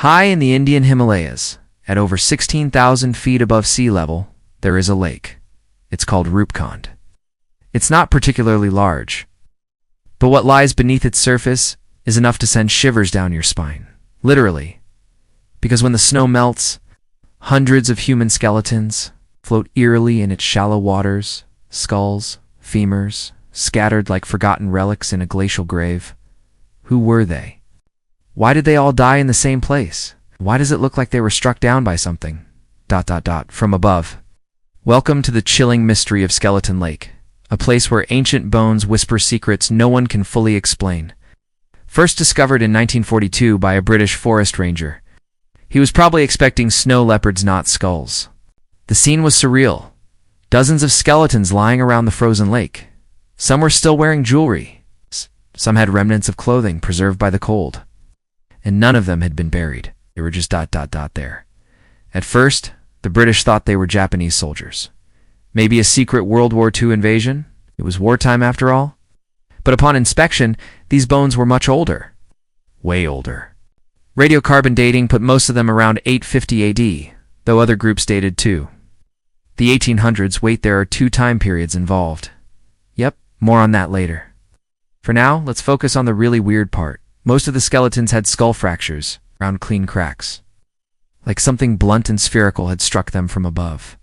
High in the Indian Himalayas, at over 16,000 feet above sea level, there is a lake. It's called Roopkund. It's not particularly large, but what lies beneath its surface is enough to send shivers down your spine. Literally. Because when the snow melts, hundreds of human skeletons float eerily in its shallow waters, skulls, femurs, scattered like forgotten relics in a glacial grave. Who were they? Why did they all die in the same place? Why does it look like they were struck down by something? From above. Welcome to the chilling mystery of Skeleton Lake, a place where ancient bones whisper secrets no one can fully explain. First discovered in 1942 by a British forest ranger. He was probably expecting snow leopards, not skulls. The scene was surreal. Dozens of skeletons lying around the frozen lake. Some were still wearing jewelry. Some had remnants of clothing preserved by the cold. And none of them had been buried. They were just there. At first, the British thought they were Japanese soldiers. Maybe a secret World War II invasion? It was wartime after all. But upon inspection, these bones were much older. Way older. Radiocarbon dating put most of them around 850 AD, though other groups dated too. The 1800s, wait, there are two time periods involved. Yep, more on that later. For now, let's focus on the really weird part. Most of the skeletons had skull fractures, round clean cracks. Like something blunt and spherical had struck them from above.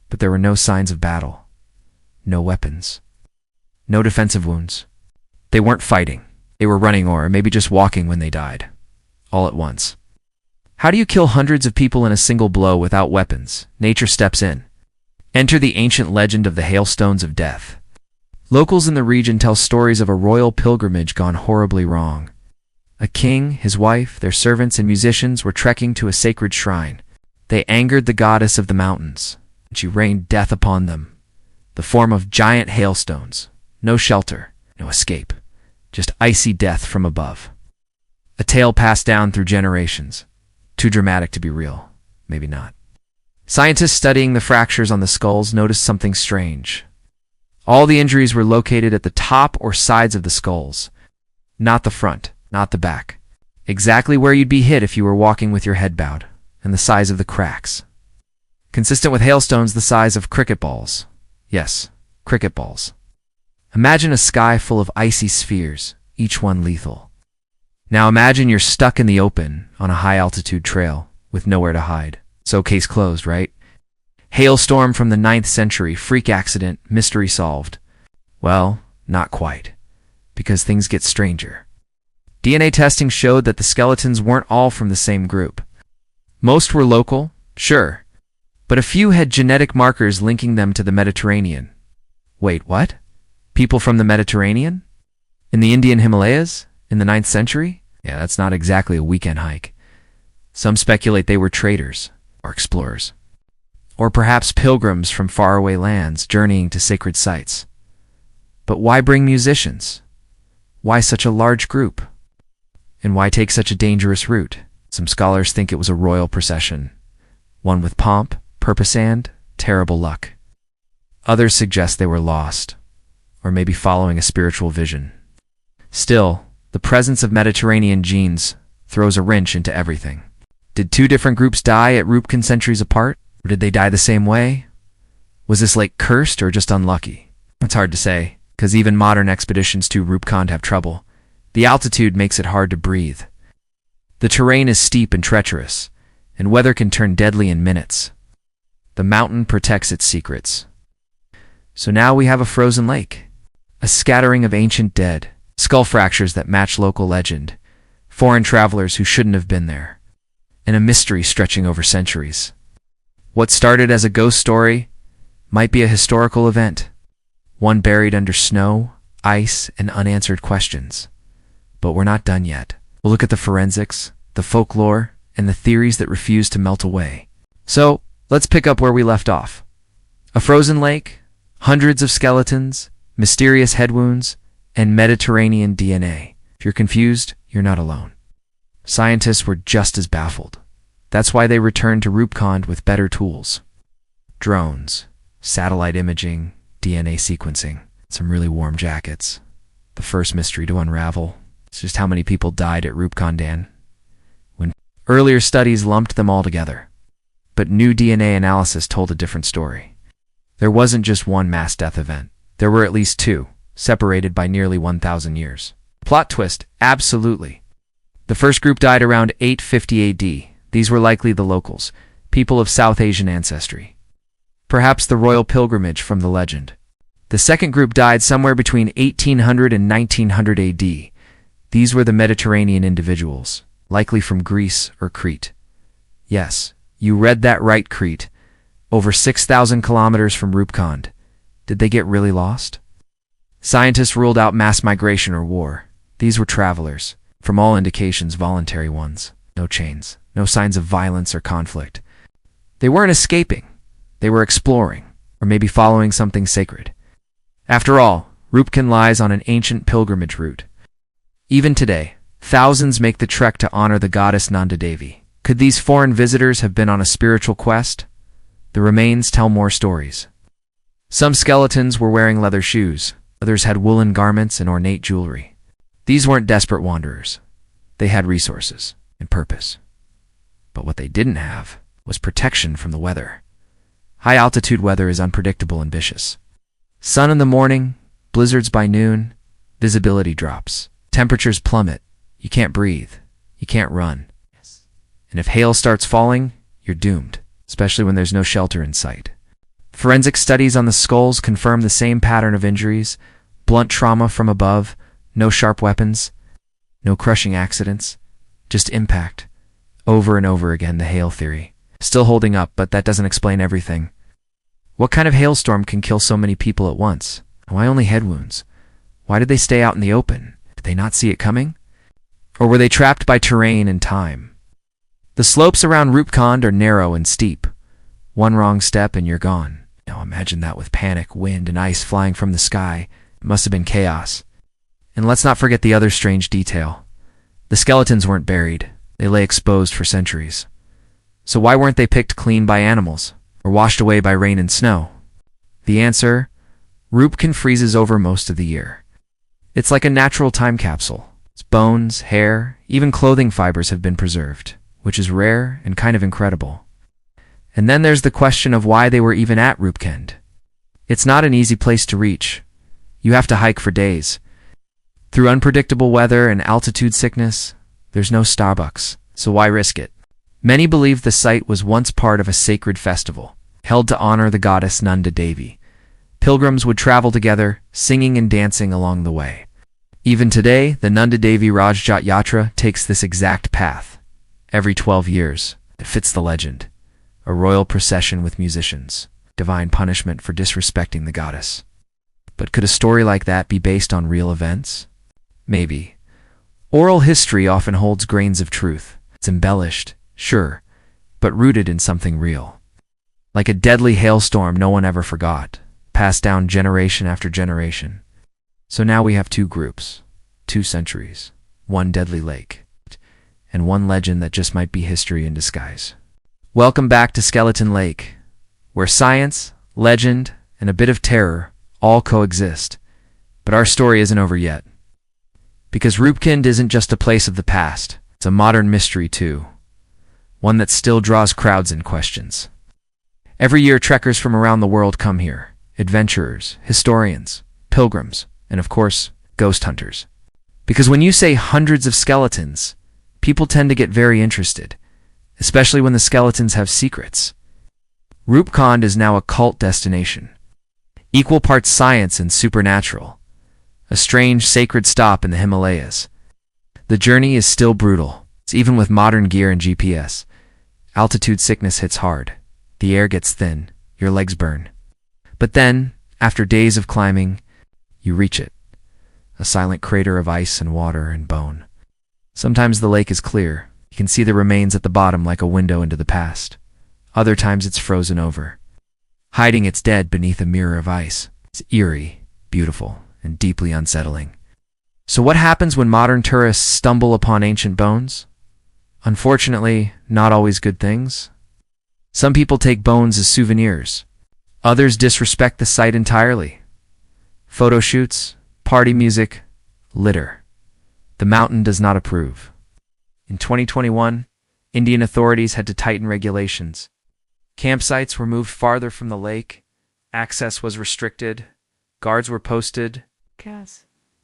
But there were no signs of battle. No weapons. No defensive wounds. They weren't fighting. They were running or maybe just walking when they died. All at once. How do you kill hundreds of people in a single blow without weapons? Nature steps in. Enter the ancient legend of the hailstones of death. Locals in the region tell stories of a royal pilgrimage gone horribly wrong. A king, his wife, their servants, and musicians were trekking to a sacred shrine. They angered the goddess of the mountains, and she rained death upon them. The form of giant hailstones. No shelter, no escape. Just icy death from above. A tale passed down through generations. Too dramatic to be real. Maybe not. Scientists studying the fractures on the skulls noticed something strange. All the injuries were located at the top or sides of the skulls. Not the front. Not the back. Exactly where you'd be hit if you were walking with your head bowed, and the size of the cracks. Consistent with hailstones the size of cricket balls. Yes, cricket balls. Imagine a sky full of icy spheres, each one lethal. Now imagine you're stuck in the open, on a high-altitude trail, with nowhere to hide. So case closed, right? Hailstorm from the 9th century, freak accident, mystery solved. Well, not quite, because things get stranger. DNA testing showed that the skeletons weren't all from the same group. Most were local, sure, but a few had genetic markers linking them to the Mediterranean. Wait, what? People from the Mediterranean? In the Indian Himalayas? In the 9th century? Yeah, that's not exactly a weekend hike. Some speculate they were traders, or explorers, or perhaps pilgrims from faraway lands journeying to sacred sites. But why bring musicians? Why such a large group? And why take such a dangerous route? Some scholars think it was a royal procession, one with pomp, purpose, and terrible luck. Others suggest they were lost, or maybe following a spiritual vision. Still, the presence of Mediterranean genes throws a wrench into everything. Did two different groups die at Roopkund centuries apart? Or did they die the same way? Was this lake cursed or just unlucky? It's hard to say, because even modern expeditions to Roopkund have trouble. The altitude makes it hard to breathe. The terrain is steep and treacherous, and weather can turn deadly in minutes. The mountain protects its secrets. So now we have a frozen lake, a scattering of ancient dead, skull fractures that match local legend, foreign travelers who shouldn't have been there, and a mystery stretching over centuries. What started as a ghost story might be a historical event, one buried under snow, ice, and unanswered questions. But we're not done yet. We'll look at the forensics, the folklore, and the theories that refuse to melt away. So, let's pick up where we left off. A frozen lake, hundreds of skeletons, mysterious head wounds, and Mediterranean DNA. If you're confused, you're not alone. Scientists were just as baffled. That's why they returned to Roopkund with better tools. Drones, satellite imaging, DNA sequencing, some really warm jackets. The first mystery to unravel. It's just how many people died at Roopkund when Earlier studies lumped them all together. But new DNA analysis told a different story. There wasn't just one mass death event. There were at least two, separated by nearly 1,000 years. Plot twist, absolutely. The first group died around 850 AD. These were likely the locals, people of South Asian ancestry. Perhaps the royal pilgrimage from the legend. The second group died somewhere between 1800 and 1900 AD. These were the Mediterranean individuals, likely from Greece or Crete. Yes, you read that right, Crete. Over 6,000 kilometers from Roopkund. Did they get really lost? Scientists ruled out mass migration or war. These were travelers, from all indications voluntary ones. No chains, no signs of violence or conflict. They weren't escaping. They were exploring, or maybe following something sacred. After all, Roopkund lies on an ancient pilgrimage route. Even today, thousands make the trek to honor the goddess Nanda Devi. Could these foreign visitors have been on a spiritual quest? The remains tell more stories. Some skeletons were wearing leather shoes, others had woolen garments and ornate jewelry. These weren't desperate wanderers. They had resources and purpose. But what they didn't have was protection from the weather. High-altitude weather is unpredictable and vicious. Sun in the morning, blizzards by noon, visibility drops. Temperatures plummet. You can't breathe. You can't run. And if hail starts falling, you're doomed, especially when there's no shelter in sight. Forensic studies on the skulls confirm the same pattern of injuries: blunt trauma from above, no sharp weapons, no crushing accidents, just impact. Over and over again, the hail theory. Still holding up, but that doesn't explain everything. What kind of hailstorm can kill so many people at once? Why only head wounds? Why did they stay out in the open? Did they not see it coming? Or were they trapped by terrain and time? The slopes around Roopkund are narrow and steep. One wrong step and you're gone. Now imagine that with panic, wind, and ice flying from the sky. It must have been chaos. And let's not forget the other strange detail. The skeletons weren't buried. They lay exposed for centuries. So why weren't they picked clean by animals, or washed away by rain and snow? The answer? Roopkund freezes over most of the year. It's like a natural time capsule. Its bones, hair, even clothing fibers have been preserved, which is rare and kind of incredible. And then there's the question of why they were even at Roopkund. It's not an easy place to reach. You have to hike for days. Through unpredictable weather and altitude sickness, there's no Starbucks, so why risk it? Many believe the site was once part of a sacred festival, held to honor the goddess Nanda Devi. Pilgrims would travel together, singing and dancing along the way. Even today, the Nanda Devi Rajjat Yatra takes this exact path. Every 12 years, it fits the legend. A royal procession with musicians. Divine punishment for disrespecting the goddess. But could a story like that be based on real events? Maybe. Oral history often holds grains of truth. It's embellished, sure, but rooted in something real. Like a deadly hailstorm no one ever forgot, passed down generation after generation. So now we have two groups, 2 centuries, one deadly lake, and one legend that just might be history in disguise. Welcome back to Skeleton Lake, where science, legend, and a bit of terror all coexist. But our story isn't over yet. Because Roopkund isn't just a place of the past, it's a modern mystery too. One that still draws crowds and questions. Every year trekkers from around the world come here. Adventurers, historians, pilgrims, and of course, ghost hunters. Because when you say hundreds of skeletons, people tend to get very interested, especially when the skeletons have secrets. Roopkund is now a cult destination. Equal parts science and supernatural. A strange, sacred stop in the Himalayas. The journey is still brutal, even with modern gear and GPS. Altitude sickness hits hard. The air gets thin, your legs burn. But then, after days of climbing, you reach it. A silent crater of ice and water and bone. Sometimes the lake is clear. You can see the remains at the bottom like a window into the past. Other times it's frozen over, hiding its dead beneath a mirror of ice. It's eerie, beautiful, and deeply unsettling. So what happens when modern tourists stumble upon ancient bones? Unfortunately, not always good things. Some people take bones as souvenirs. Others disrespect the site entirely. Photo shoots, party music, litter. The mountain does not approve. In 2021, Indian authorities had to tighten regulations. Campsites were moved farther from the lake. Access was restricted. Guards were posted.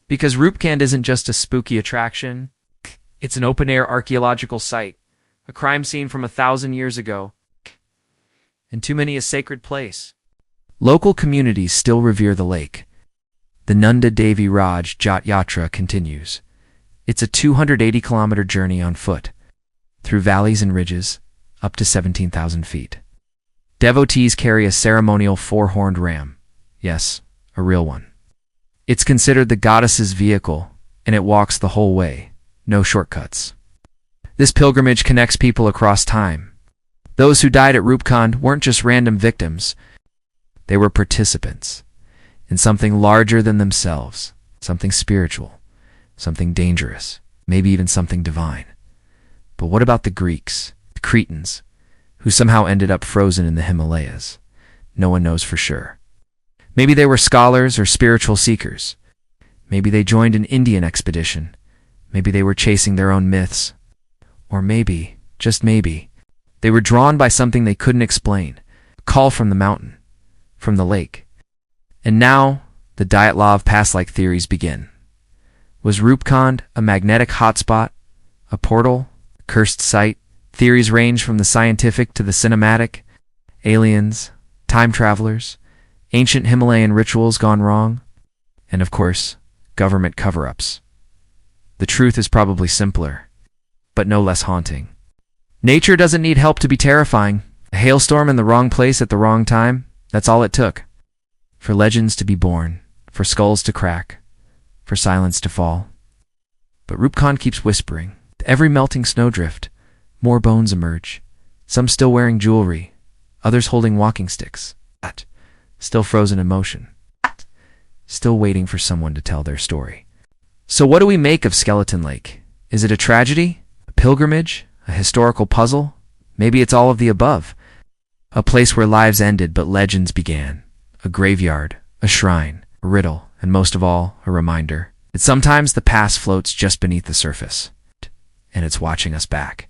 Because Roopkund isn't just a spooky attraction. It's an open-air archaeological site, a crime scene from 1,000 years ago, and too many a sacred place. Local communities still revere the lake. The Nanda Devi Raj Jat Yatra continues. It's a 280-kilometer journey on foot, through valleys and ridges, up to 17,000 feet. Devotees carry a ceremonial four-horned ram. Yes, a real one. It's considered the goddess's vehicle, and it walks the whole way. No shortcuts. This pilgrimage connects people across time. Those who died at Roopkund weren't just random victims. They were participants in something larger than themselves, something spiritual, something dangerous, maybe even something divine. But what about the Greeks, the Cretans, who somehow ended up frozen in the Himalayas? No one knows for sure. Maybe they were scholars or spiritual seekers. Maybe they joined an Indian expedition. Maybe they were chasing their own myths. Or maybe, just maybe, they were drawn by something they couldn't explain. A call from the mountain, from the lake. And now, the Dyatlov Pass-like theories begin. Was Roopkund a magnetic hotspot, a portal, a cursed site? Theories range from the scientific to the cinematic. Aliens, time travelers, ancient Himalayan rituals gone wrong, and of course, government cover-ups. The truth is probably simpler, but no less haunting. Nature doesn't need help to be terrifying. A hailstorm in the wrong place at the wrong time, that's all it took. For legends to be born, for skulls to crack, for silence to fall. But Roopkund keeps whispering. With every melting snowdrift, more bones emerge, some still wearing jewelry, others holding walking sticks, still frozen in motion, still waiting for someone to tell their story. So what do we make of Skeleton Lake? Is it a tragedy? A pilgrimage? A historical puzzle? Maybe it's all of the above. A place where lives ended but legends began. A graveyard, a shrine, a riddle, and most of all, a reminder that sometimes the past floats just beneath the surface, and it's watching us back.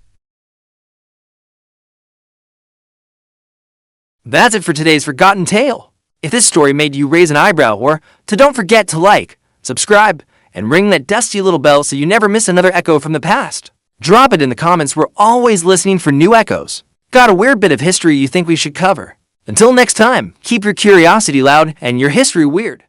That's it for today's Forgotten Tale. If this story made you raise an eyebrow don't forget to like, subscribe, and ring that dusty little bell so you never miss another echo from the past. Drop it in the comments. We're always listening for new echoes. Got a weird bit of history you think we should cover? Until next time, keep your curiosity loud and your history weird.